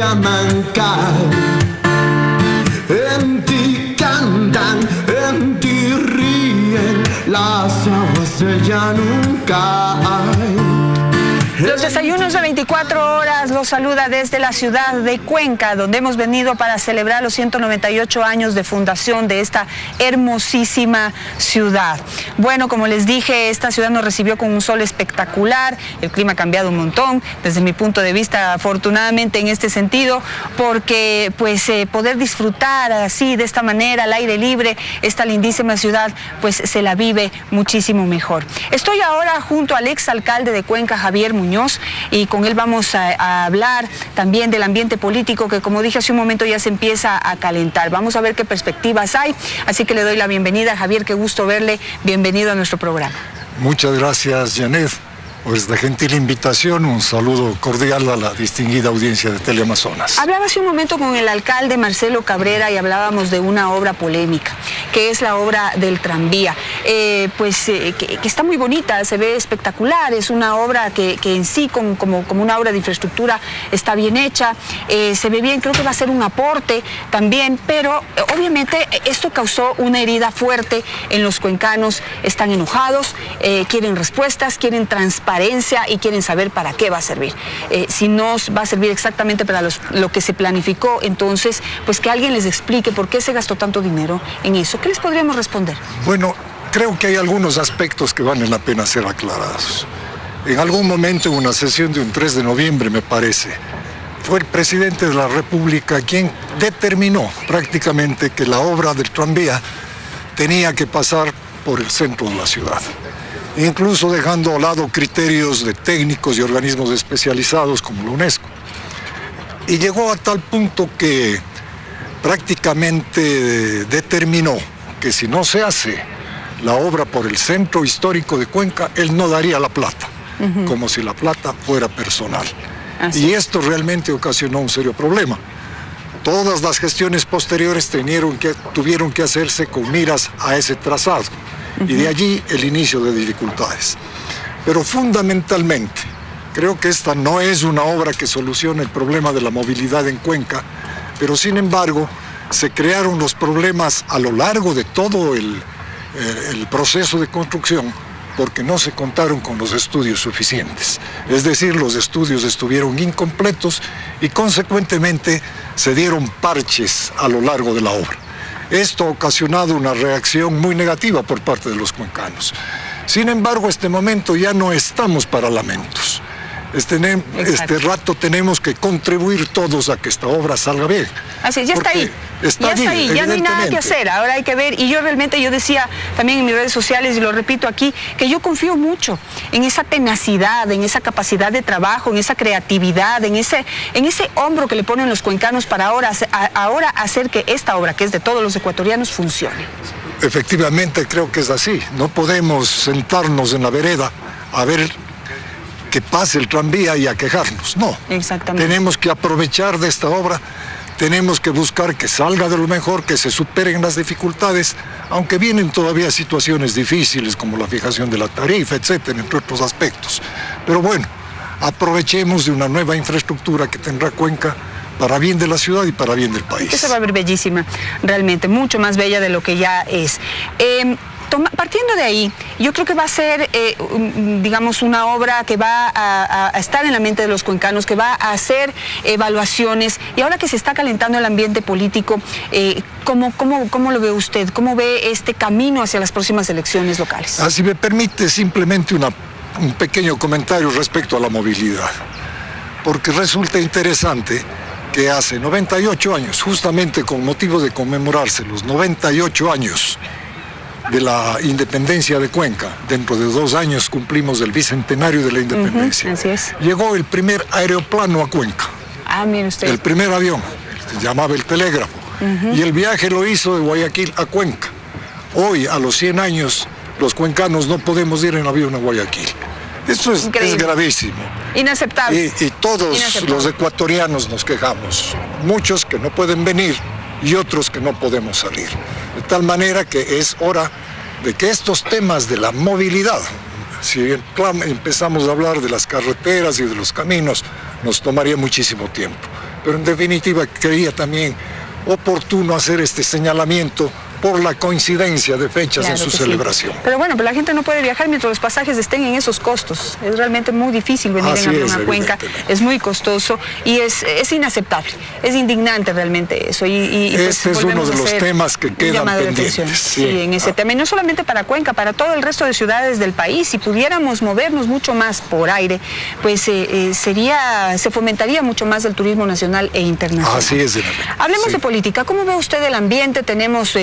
Manca. En ti cantan, en ti ríen, las aguas del Yanuncay. Los desayunos de 24 horas los saluda desde la ciudad de Cuenca, donde hemos venido para celebrar los 198 años de fundación de esta hermosísima ciudad. Bueno, como les dije, esta ciudad nos recibió con un sol espectacular, el clima ha cambiado un montón, desde mi punto de vista, afortunadamente en este sentido, porque pues poder disfrutar así, de esta manera, al aire libre, esta lindísima ciudad, pues se la vive muchísimo mejor. Estoy ahora junto al exalcalde de Cuenca, Javier Muñoz, y con él vamos a hablar también del ambiente político que, como dije hace un momento, ya se empieza a calentar. Vamos a ver qué perspectivas hay, así que le doy la bienvenida. Javier, qué gusto verle, bienvenido a nuestro programa. Muchas gracias, Janet, por esta gentil invitación. Un saludo cordial a la distinguida audiencia de Teleamazonas. Hablaba hace un momento con el alcalde Marcelo Cabrera y hablábamos de una obra polémica, que es la obra del tranvía. Que está muy bonita, se ve espectacular, es una obra que en sí, como una obra de infraestructura, está bien hecha, se ve bien, creo que va a ser un aporte también, pero obviamente esto causó una herida fuerte en los cuencanos. Están enojados, quieren respuestas, quieren transparencia y quieren saber para qué va a servir. Si no va a servir exactamente para lo que se planificó, entonces, pues que alguien les explique por qué se gastó tanto dinero en eso. ¿Qué les podríamos responder? Bueno, creo que hay algunos aspectos que valen la pena ser aclarados. En algún momento, en una sesión de un 3 de noviembre, me parece, fue el presidente de la República quien determinó prácticamente que la obra del tranvía tenía que pasar por el centro de la ciudad, incluso dejando a lado criterios de técnicos y organismos especializados como la UNESCO. Y llegó a tal punto que prácticamente determinó que si no se hace la obra por el centro histórico de Cuenca, él no daría la plata, como si la plata fuera personal. Y esto realmente ocasionó un serio problema. Todas las gestiones posteriores tuvieron que hacerse con miras a ese trazado. Y de allí el inicio de dificultades. Pero fundamentalmente, creo que esta no es una obra que solucione el problema de la movilidad en Cuenca, pero sin embargo, se crearon los problemas a lo largo de todo el proceso de construcción, porque no se contaron con los estudios suficientes. Es decir, los estudios estuvieron incompletos y consecuentemente se dieron parches a lo largo de la obra. Esto ha ocasionado una reacción muy negativa por parte de los cuencanos. Sin embargo, este momento ya no estamos para lamentos. Este rato tenemos que contribuir todos a que esta obra salga bien. Así es, ya está ahí. Ya no hay nada que hacer, ahora hay que ver. Y yo decía también en mis redes sociales, y lo repito aquí, que yo confío mucho en esa tenacidad, en esa capacidad de trabajo, en esa creatividad, en ese hombro que le ponen los cuencanos para ahora hacer que esta obra, que es de todos los ecuatorianos, funcione. Efectivamente, creo que es así. No podemos sentarnos en la vereda a ver que pase el tranvía y a quejarnos. No. Exactamente. Tenemos que aprovechar de esta obra, tenemos que buscar que salga de lo mejor, que se superen las dificultades, aunque vienen todavía situaciones difíciles como la fijación de la tarifa, etcétera, entre otros aspectos. Pero bueno, aprovechemos de una nueva infraestructura que tendrá Cuenca para bien de la ciudad y para bien del país. Esa va a ver bellísima, realmente, mucho más bella de lo que ya es. Partiendo de ahí, yo creo que va a ser, digamos, una obra que va a estar en la mente de los cuencanos, que va a hacer evaluaciones, y ahora que se está calentando el ambiente político, ¿cómo lo ve usted? ¿Cómo ve este camino hacia las próximas elecciones locales? Si me permite, simplemente un pequeño comentario respecto a la movilidad, porque resulta interesante que hace 98 años, justamente con motivo de conmemorarse los 98 años de la independencia de Cuenca, dentro de 2 años cumplimos el bicentenario de la independencia. Así es. Llegó el primer aeroplano a Cuenca. Mire usted. El primer avión, se llamaba el telégrafo. Y el viaje lo hizo de Guayaquil a Cuenca. Hoy, a los 100 años, los cuencanos no podemos ir en avión a Guayaquil. Esto es gravísimo. Inaceptable. Y todos los ecuatorianos nos quejamos. Muchos que no pueden venir y otros que no podemos salir. De tal manera que es hora de que estos temas de la movilidad, si empezamos a hablar de las carreteras y de los caminos, nos tomaría muchísimo tiempo. pero en definitiva creía también oportuno hacer este señalamiento por la coincidencia de fechas Claro en su que celebración. Sí. Pero bueno, la gente no puede viajar mientras los pasajes estén en esos costos. Es realmente muy difícil venir Así en es, una Cuenca, es muy costoso y es inaceptable, es indignante realmente eso. Pues, es uno de los temas que quedan pendientes. Sí, en ese tema, y no solamente para Cuenca, para todo el resto de ciudades del país. Si pudiéramos movernos mucho más por aire, pues se fomentaría mucho más el turismo nacional e internacional. Así es. Hablemos de política. ¿Cómo ve usted el ambiente? Tenemos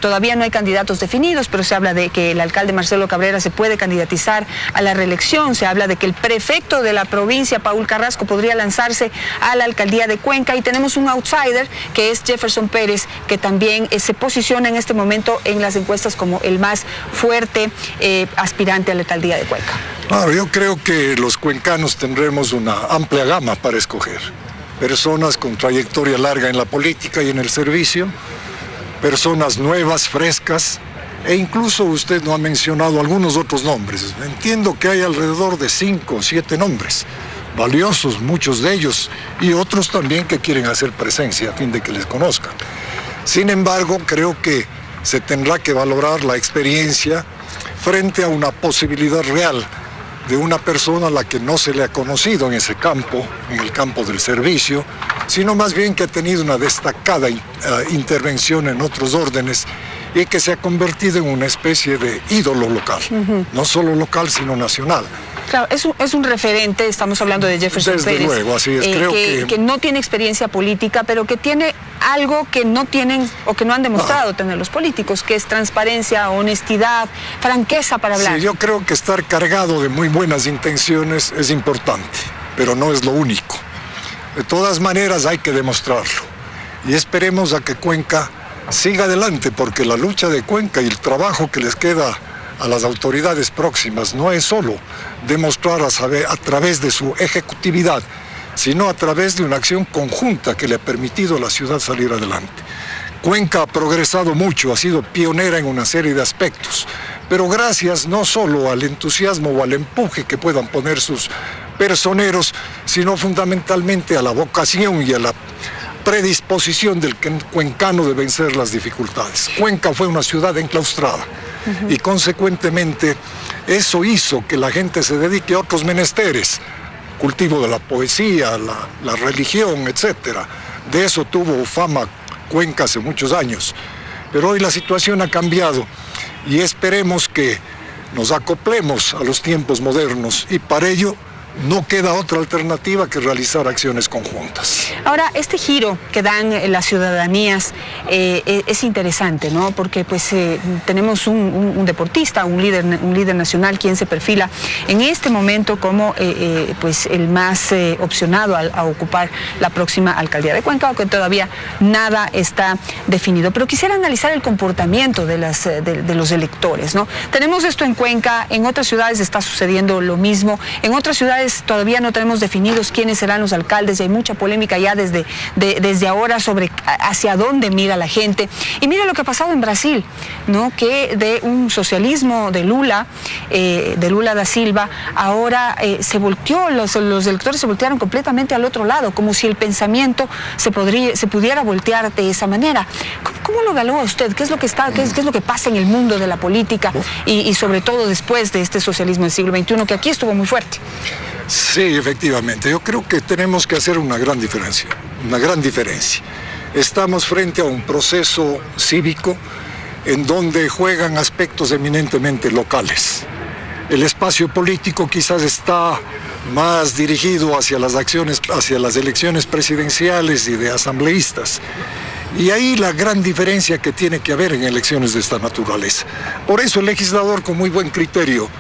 todavía no hay candidatos definidos, pero se habla de que el alcalde Marcelo Cabrera se puede candidatizar a la reelección. Se habla de que el prefecto de la provincia, Paul Carrasco, podría lanzarse a la alcaldía de Cuenca, y tenemos un outsider que es Jefferson Pérez, que también se posiciona en este momento en las encuestas como el más fuerte aspirante a la alcaldía de Cuenca. Claro, yo creo que los cuencanos tendremos una amplia gama para escoger. Personas con trayectoria larga en la política y en el servicio, personas nuevas, frescas, e incluso usted no ha mencionado algunos otros nombres. Entiendo que hay alrededor de 5 o 7 nombres, valiosos muchos de ellos, y otros también que quieren hacer presencia a fin de que les conozcan. Sin embargo, creo que se tendrá que valorar la experiencia frente a una posibilidad real de una persona a la que no se le ha conocido en ese campo, en el campo del servicio, sino más bien que ha tenido una destacada intervención en otros órdenes y que se ha convertido en una especie de ídolo local, no solo local, sino nacional. Claro, es un referente, estamos hablando de Jefferson Pérez. Desde luego, así es. Creo que no tiene experiencia política, pero que tiene algo que no tienen o que no han demostrado tener los políticos, que es transparencia, honestidad, franqueza para hablar. Sí, yo creo que estar cargado de muy buenas intenciones es importante, pero no es lo único. De todas maneras hay que demostrarlo. Y esperemos a que Cuenca siga adelante, porque la lucha de Cuenca y el trabajo que les queda a las autoridades próximas no es solo demostrar a través de su ejecutividad, sino a través de una acción conjunta que le ha permitido a la ciudad salir adelante. Cuenca ha progresado mucho, ha sido pionera en una serie de aspectos, pero gracias no solo al entusiasmo o al empuje que puedan poner sus personeros, sino fundamentalmente a la vocación y a la predisposición del cuencano de vencer las dificultades. Cuenca fue una ciudad enclaustrada y consecuentemente eso hizo que la gente se dedique a otros menesteres, cultivo de la poesía, la religión, etcétera. De eso tuvo fama Cuenca hace muchos años, pero hoy la situación ha cambiado y esperemos que nos acoplemos a los tiempos modernos, y para ello no queda otra alternativa que realizar acciones conjuntas. Ahora, este giro que dan las ciudadanías es interesante, ¿no? Porque pues tenemos un deportista, un líder nacional, quien se perfila en este momento como pues el más opcionado a ocupar la próxima alcaldía de Cuenca, aunque todavía nada está definido. Pero quisiera analizar el comportamiento de los electores, ¿no? Tenemos esto en Cuenca, en otras ciudades está sucediendo lo mismo, en otras ciudades todavía no tenemos definidos quiénes serán los alcaldes, y hay mucha polémica ya desde ahora sobre hacia dónde mira la gente. Y mira lo que ha pasado en Brasil, ¿no? Que de un socialismo de Lula da Silva, ahora se volteó, los electores se voltearon completamente al otro lado, como si el pensamiento se pudiera voltear de esa manera. ¿Cómo lo evalúa usted? ¿Qué es lo que qué es lo que pasa en el mundo de la política y sobre todo después de este socialismo del siglo XXI, que aquí estuvo muy fuerte? Sí, efectivamente. Yo creo que tenemos que hacer una gran diferencia. Estamos frente a un proceso cívico en donde juegan aspectos eminentemente locales. El espacio político quizás está más dirigido hacia las acciones, hacia las elecciones presidenciales y de asambleístas. Y ahí la gran diferencia que tiene que haber en elecciones de esta naturaleza. Por eso el legislador, con muy buen criterio,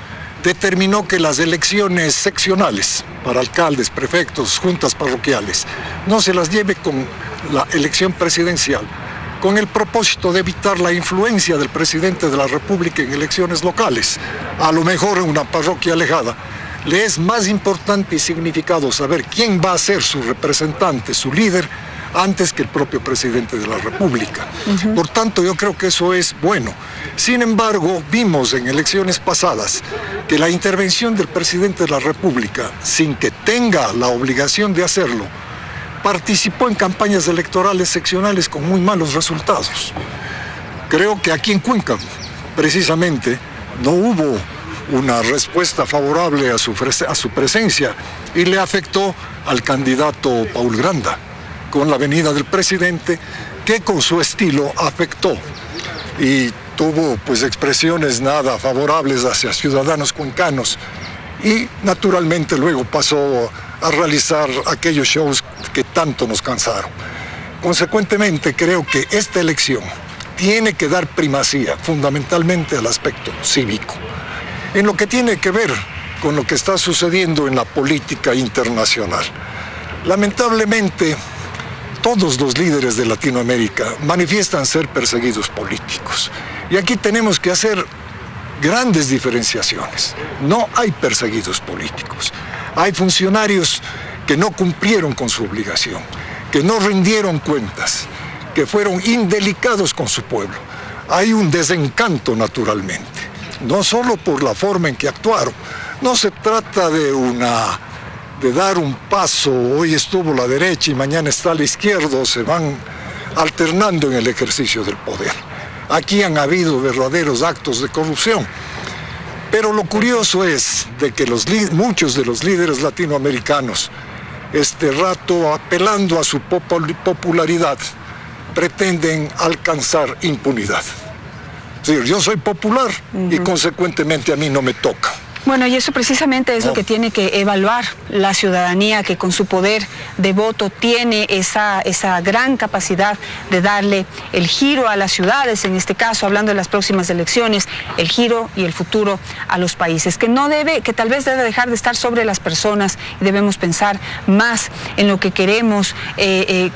determinó que las elecciones seccionales para alcaldes, prefectos, juntas parroquiales, no se las lleve con la elección presidencial, con el propósito de evitar la influencia del presidente de la República en elecciones locales. A lo mejor en una parroquia alejada le es más importante y significado saber quién va a ser su representante, su líder, antes que el propio presidente de la República. Por tanto, yo creo que eso es bueno. Sin embargo, vimos en elecciones pasadas que la intervención del presidente de la República, sin que tenga la obligación de hacerlo, participó en campañas electorales seccionales con muy malos resultados. Creo que aquí en Cuenca, precisamente, no hubo una respuesta favorable a su presencia y le afectó al candidato Paul Granda, con la venida del presidente, que con su estilo afectó y tuvo pues expresiones nada favorables hacia ciudadanos cuencanos y naturalmente luego pasó a realizar aquellos shows que tanto nos cansaron. Consecuentemente, creo que esta elección tiene que dar primacía fundamentalmente al aspecto cívico, en lo que tiene que ver con lo que está sucediendo en la política internacional. Lamentablemente, todos los líderes de Latinoamérica manifiestan ser perseguidos políticos. Y aquí tenemos que hacer grandes diferenciaciones. No hay perseguidos políticos. Hay funcionarios que no cumplieron con su obligación, que no rindieron cuentas, que fueron indelicados con su pueblo. Hay un desencanto, naturalmente, no solo por la forma en que actuaron. No se trata de dar un paso, hoy estuvo la derecha y mañana está la izquierda, se van alternando en el ejercicio del poder. Aquí han habido verdaderos actos de corrupción. Pero lo curioso es de que muchos de los líderes latinoamericanos, este rato apelando a su popularidad, pretenden alcanzar impunidad. Es decir, yo soy popular y consecuentemente a mí no me toca. Bueno, y eso precisamente es lo que tiene que evaluar la ciudadanía, que con su poder de voto tiene esa gran capacidad de darle el giro a las ciudades, en este caso, hablando de las próximas elecciones, el giro y el futuro a los países, que tal vez debe dejar de estar sobre las personas y debemos pensar más en lo que queremos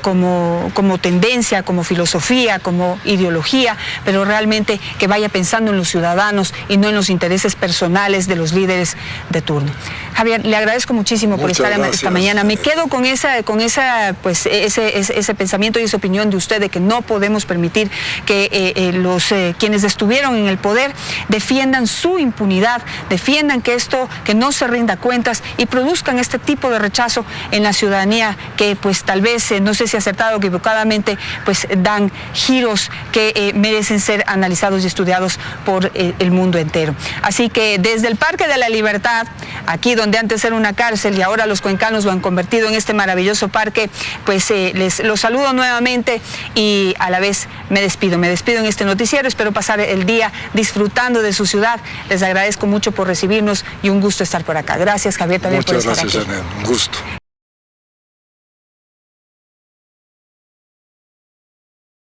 como tendencia, como filosofía, como ideología, pero realmente que vaya pensando en los ciudadanos y no en los intereses personales de los líderes de turno. Javier, le agradezco muchísimo por estar esta mañana. Me quedo con ese pensamiento y esa opinión de usted de que no podemos permitir que quienes estuvieron en el poder defiendan su impunidad, defiendan que no se rinda cuentas y produzcan este tipo de rechazo en la ciudadanía que pues tal vez, no sé si acertado o equivocadamente, pues dan giros que merecen ser analizados y estudiados por el mundo entero. Así que desde el Parque de la Libertad, aquí donde antes era una cárcel y ahora los cuencanos lo han convertido en este maravilloso parque, pues los saludo nuevamente y a la vez me despido en este noticiero. Espero pasar el día disfrutando de su ciudad. Les agradezco mucho por recibirnos y un gusto estar por acá. Gracias, Javier, también por estar aquí. Muchas gracias, Janet. Un gusto.